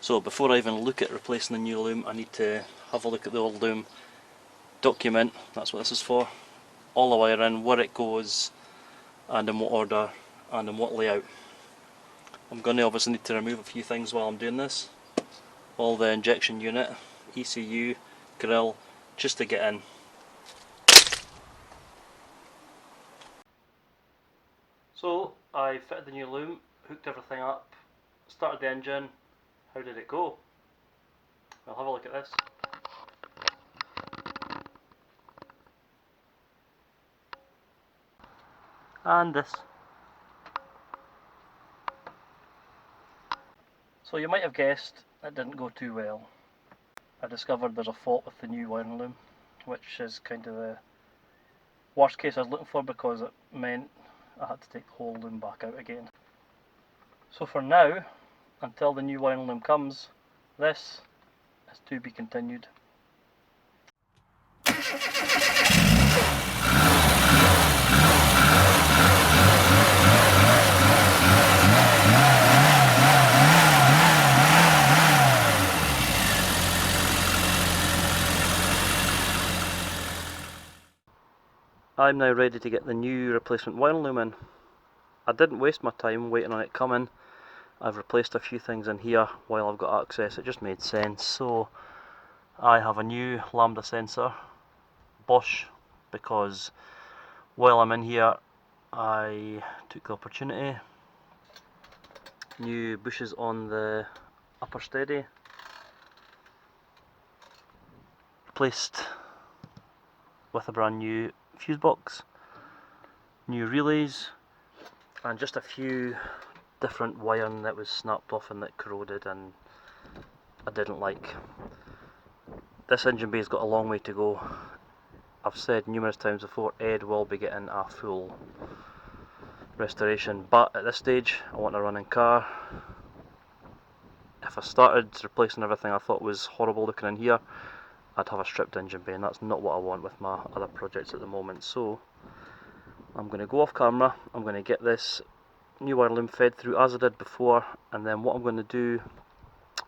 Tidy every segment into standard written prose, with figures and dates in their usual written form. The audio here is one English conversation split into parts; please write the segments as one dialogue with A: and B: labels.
A: So before I even look at replacing the new loom, I need to have a look at the old loom, document, that's what this is for, all the wiring, where it goes, and in what order, and in what layout. I'm going to obviously need to remove a few things while I'm doing this. All the injection unit, ECU, grill, just to get in. So I fitted the new loom, hooked everything up, started the engine. How did it go? I'll have a look at this. And this. So you might have guessed it didn't go too well. I discovered there's a fault with the new wiring loom, which is kind of the worst case I was looking for, because it meant I had to take the whole loom back out again. So for now, until the new wiring loom comes, this is to be continued. I'm now ready to get the new replacement wiring loom in. I didn't waste my time waiting on it coming. I've replaced a few things in here while I've got access, it just made sense. So I have a new lambda sensor, Bosch, because while I'm in here I took the opportunity. New bushes on the upper steady, replaced with a brand new fuse box, new relays, and just a few different wiring that was snapped off and that corroded and I didn't like. This engine bay's got a long way to go. I've said numerous times before, Ed will be getting a full restoration, but at this stage I want a running car. If I started replacing everything I thought was horrible looking in here, I'd have a stripped engine bay, and that's not what I want with my other projects at the moment. So I'm going to go off camera, I'm going to get this new wire loom fed through as I did before, and then what I'm going to do,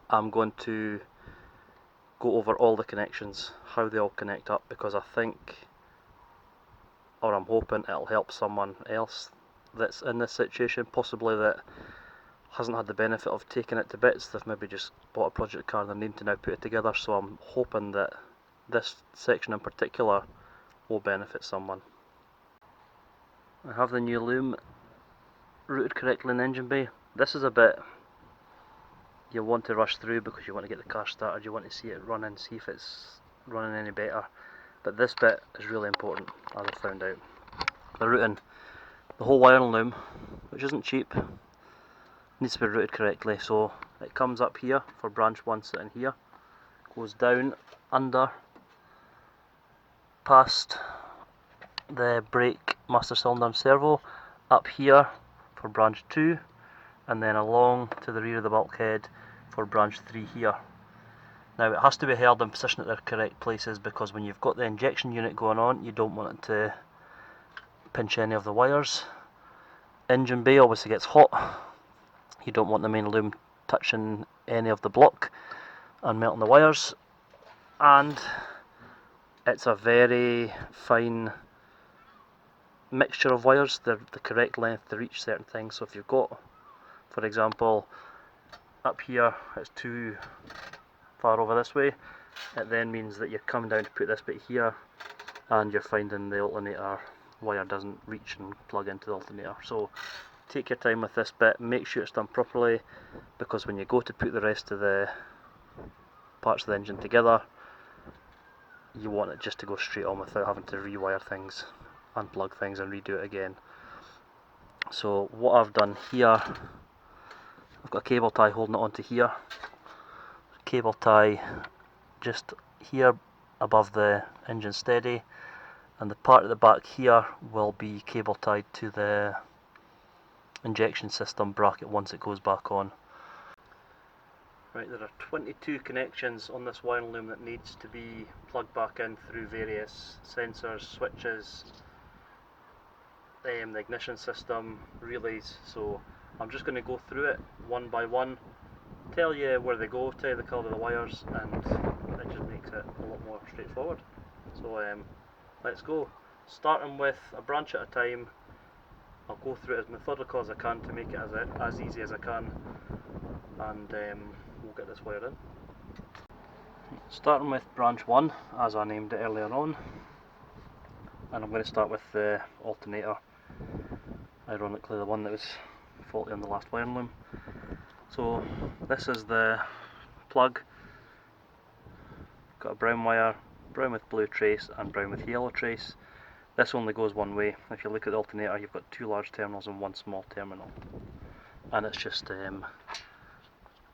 A: I'm going to go over all the connections, how they all connect up, because I think, or I'm hoping, it'll help someone else that's in this situation, possibly that hasn't had the benefit of taking it to bits. They've maybe just bought a project car and they're needing to now put it together, so I'm hoping that this section in particular will benefit someone. I have the new loom routed correctly in the engine bay. This is a bit you want to rush through because you want to get the car started, you want to see it running, see if it's running any better, but this bit is really important, as I found out. The routing, the whole wiring loom, which isn't cheap, needs to be routed correctly. So it comes up here for branch 1 sitting here, goes down under past the brake, master cylinder and servo, up here for branch 2, and then along to the rear of the bulkhead for branch 3 here. Now it has to be held in position at their correct places, because when you've got the injection unit going on, you don't want it to pinch any of the wires. Engine bay obviously gets hot, you don't want the main loom touching any of the block and melting the wires, and it's a very fine mixture of wires. They're the correct length to reach certain things. So if you've got, for example, up here it's too far over this way, it then means that you're coming down to put this bit here and you're finding the alternator wire doesn't reach and plug into the alternator. So take your time with this bit, make sure it's done properly, because when you go to put the rest of the parts of the engine together, you want it just to go straight on without having to rewire things, unplug things and redo it again. So what I've done here, I've got a cable tie holding it onto here, cable tie just here above the engine steady, and the part at the back here will be cable tied to the injection system bracket once it goes back on. Right, there are 22 connections on this wiring loom that needs to be plugged back in through various sensors, switches, the ignition system, relays. So I'm just going to go through it one by one, tell you where they go, tell you the colour of the wires, and it just makes it a lot more straightforward. So let's go. Starting with a branch at a time, I'll go through it as methodical as I can to make it as easy as I can, and we'll get this wired in. Starting with branch 1, as I named it earlier on, and I'm going to start with the alternator, ironically the one that was faulty on the last wiring loom. So this is the plug, got a brown wire, brown with blue trace and brown with yellow trace. This only goes one way. If you look at the alternator, you've got 2 large terminals and 1 small terminal, and it's just a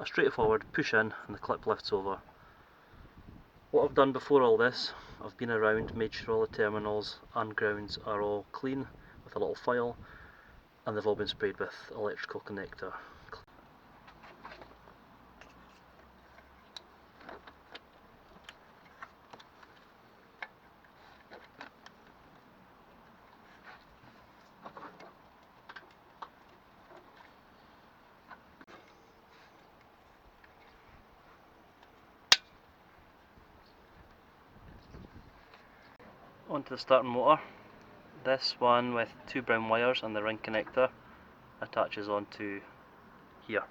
A: straightforward push in and the clip lifts over. What I've done before all this, I've been around, made sure all the terminals and grounds are all clean with a little file, and they've all been sprayed with electrical connector. Onto the starting motor. This one with 2 brown wires and the ring connector attaches onto here.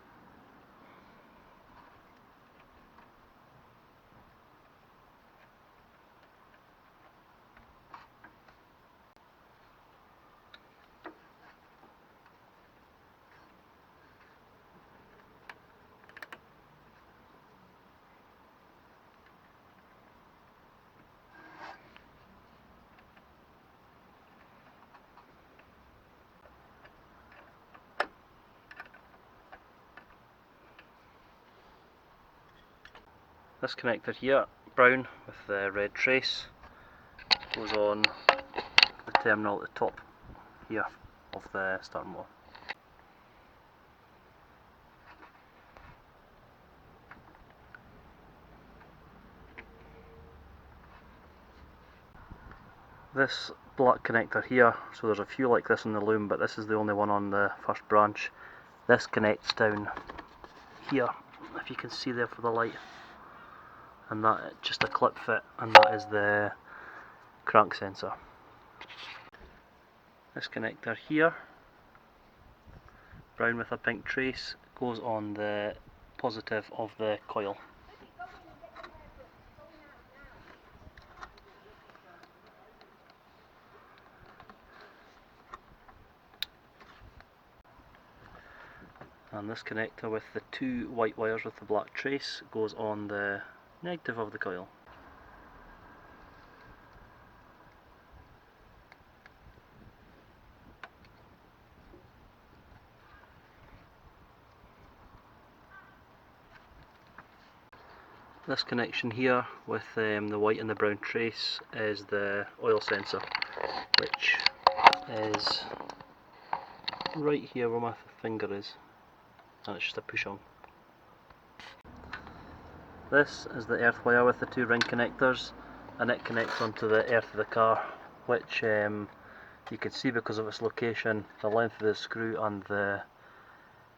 A: This connector here, brown with the red trace, goes on the terminal at the top here of the starting motor. This black connector here, so there's a few like this in the loom, but this is the only one on the first branch. This connects down here, if you can see there for the light, and that just a clip fit, and that is the crank sensor. This connector here, brown with a pink trace, goes on the positive of the coil. And this connector with the 2 white wires with the black trace goes on the negative of the coil. This connection here with the white and the brown trace is the oil sensor, which is right here where my finger is, and it's just a push on. This is the earth wire with the 2 ring connectors, and it connects onto the earth of the car, which you can see because of its location, the length of the screw and the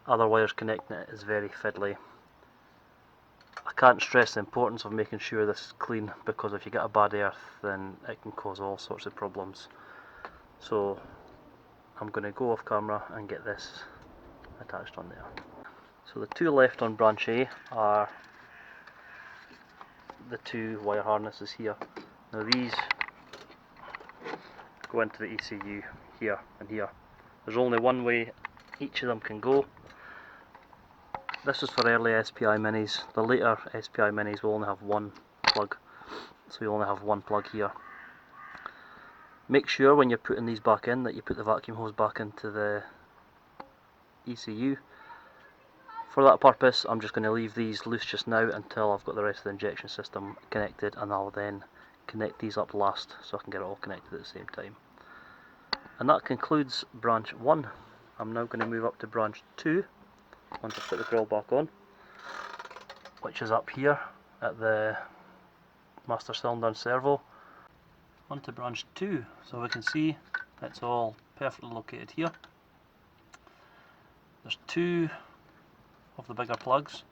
A: other wires connecting it is very fiddly. I can't stress the importance of making sure this is clean, because if you get a bad earth then it can cause all sorts of problems. So I'm going to go off camera and get this attached on there. So the 2 left on branch A are the 2 wire harnesses here. Now these go into the ECU here and here. There's only one way each of them can go. This is for early SPI minis. The later SPI minis will only have 1 plug, so you only have 1 plug here. Make sure when you're putting these back in that you put the vacuum hose back into the ECU. For that purpose I'm just going to leave these loose just now until I've got the rest of the injection system connected, and I'll then connect these up last so I can get it all connected at the same time. And that concludes branch 1. I'm now going to move up to branch 2 once I put the grill back on, which is up here at the master cylinder and servo. Onto branch 2, so we can see it's all perfectly located here. There's 2 of the bigger plugs,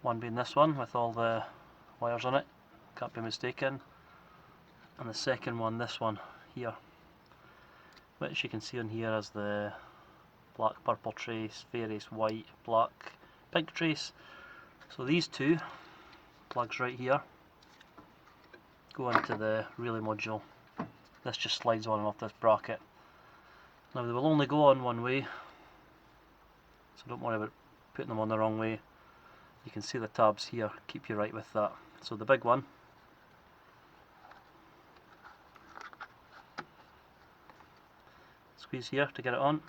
A: One being this one with all the wires on it, can't be mistaken, and the second one, this one here, which you can see on here as the black purple trace, various white, black, pink trace. So these two plugs right here go into the relay module. This just slides on and off this bracket. Now they will only go on one way, so don't worry about putting them on the wrong way. You can see the tabs here, keep you right with that. So the big one, squeeze here to get it on.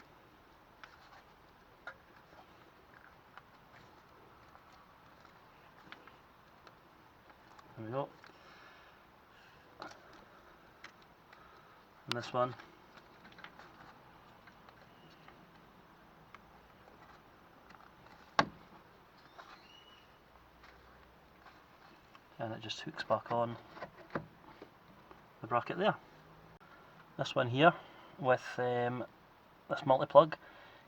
A: There we go. And this one, and it just hooks back on the bracket there. This one here with this multi-plug,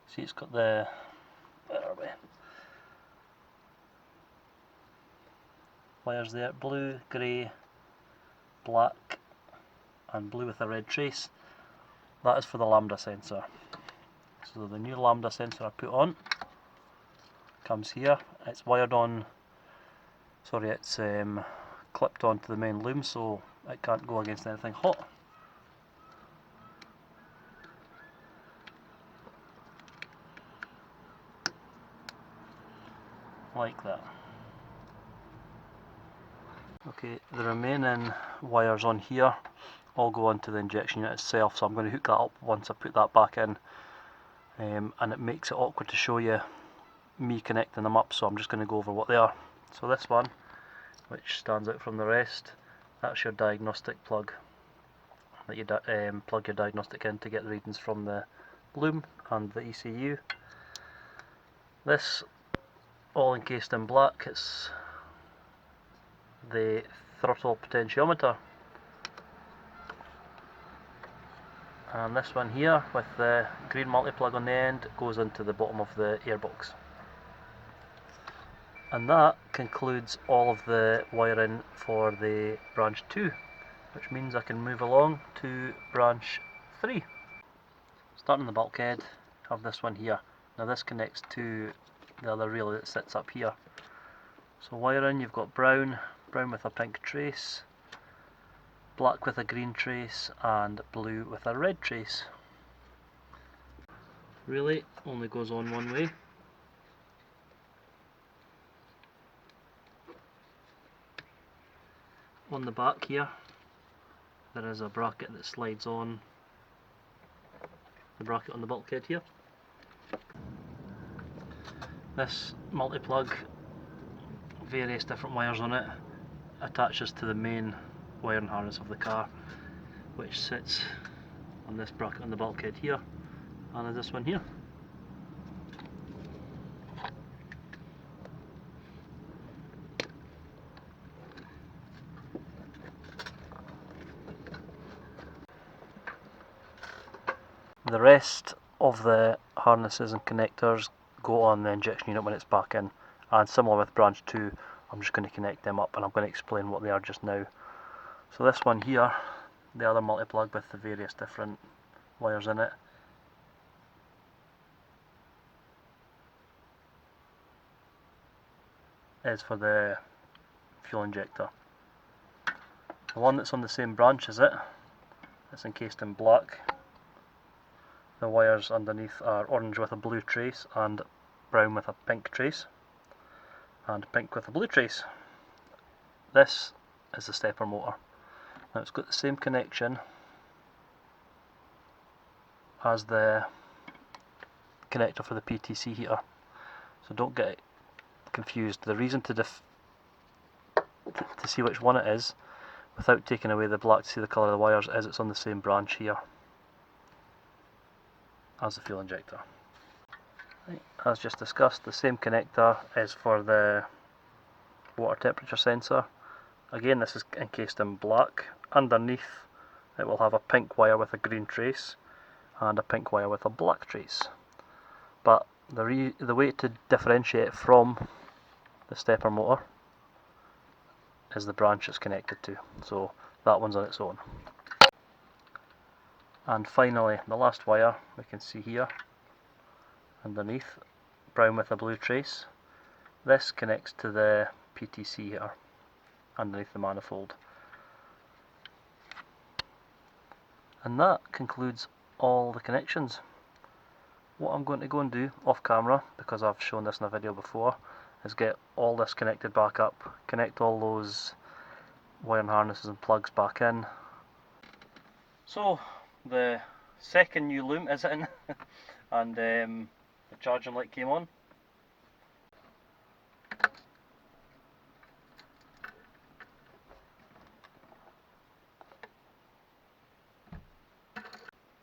A: see it's got the, where are we? Wires there, blue, grey, black and blue with a red trace. That is for the lambda sensor. So the new lambda sensor I put on comes here. It's wired on, sorry, it's clipped onto the main loom, so it can't go against anything hot. Like that. Okay, the remaining wires on here all go onto the injection unit itself, so I'm going to hook that up once I put that back in, and it makes it awkward to show you me connecting them up, so I'm just going to go over what they are. So this one, which stands out from the rest, that's your diagnostic plug that you plug your diagnostic in to get the readings from the loom and the ECU. This, all encased in black, it's the throttle potentiometer. And this one here with the green multi-plug on the end goes into the bottom of the airbox. And that concludes all of the wiring for the branch 2, which means I can move along to branch 3. Starting the bulkhead, I have this one here. Now this connects to the other relay that sits up here. So wiring, you've got brown with a pink trace, black with a green trace and blue with a red trace. Relay only goes on one way. On the back here there is a bracket that slides on the bracket on the bulkhead here. This multi-plug, various different wires on it, attaches to the main wiring harness of the car, which sits on this bracket on the bulkhead here, and this one here. The rest of the harnesses and connectors go on the injection unit when it's back in, and similar with branch 2, I'm just going to connect them up and I'm going to explain what they are just now. So this one here, the other multi-plug with the various different wires in it, is for the fuel injector. The one that's on the same branch as it, it's encased in black. The wires underneath are orange with a blue trace and brown with a pink trace and pink with a blue trace. This is the stepper motor. Now it's got the same connection as the connector for the PTC heater, so don't get it confused. The reason to see which one it is without taking away the black to see the colour of the wires is it's on the same branch here as the fuel injector. Right. As just discussed, the same connector is for the water temperature sensor. Again, this is encased in black. Underneath it will have a pink wire with a green trace and a pink wire with a black trace. But the way to differentiate from the stepper motor is the branch it's connected to, so that one's on its own. And finally, the last wire we can see here underneath, brown with a blue trace. This connects to the PTC here underneath the manifold. And that concludes all the connections. What I'm going to go and do off camera, because I've shown this in a video before, is get all this connected back up, connect all those wiring harnesses and plugs back in. So the second new loom is in and the charging light came on.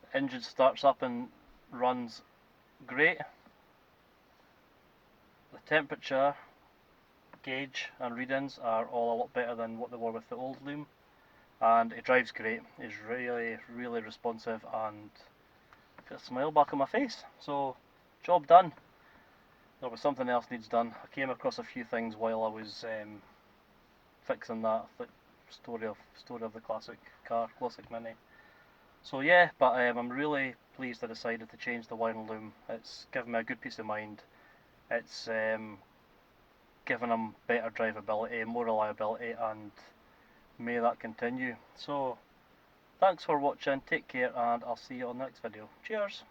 A: The engine starts up and runs great. The temperature gauge and readings are all a lot better than what they were with the old loom, and it drives great. It's really responsive and put a smile back on my face. So job done. There was something else needs done. I came across a few things while I was fixing that story of the classic car, classic Mini. So yeah, but I'm really pleased I decided to change the wiring loom. It's given me a good peace of mind. It's given them better drivability, more reliability, and may that continue. So thanks for watching, take care, and I'll see you on the next video. Cheers!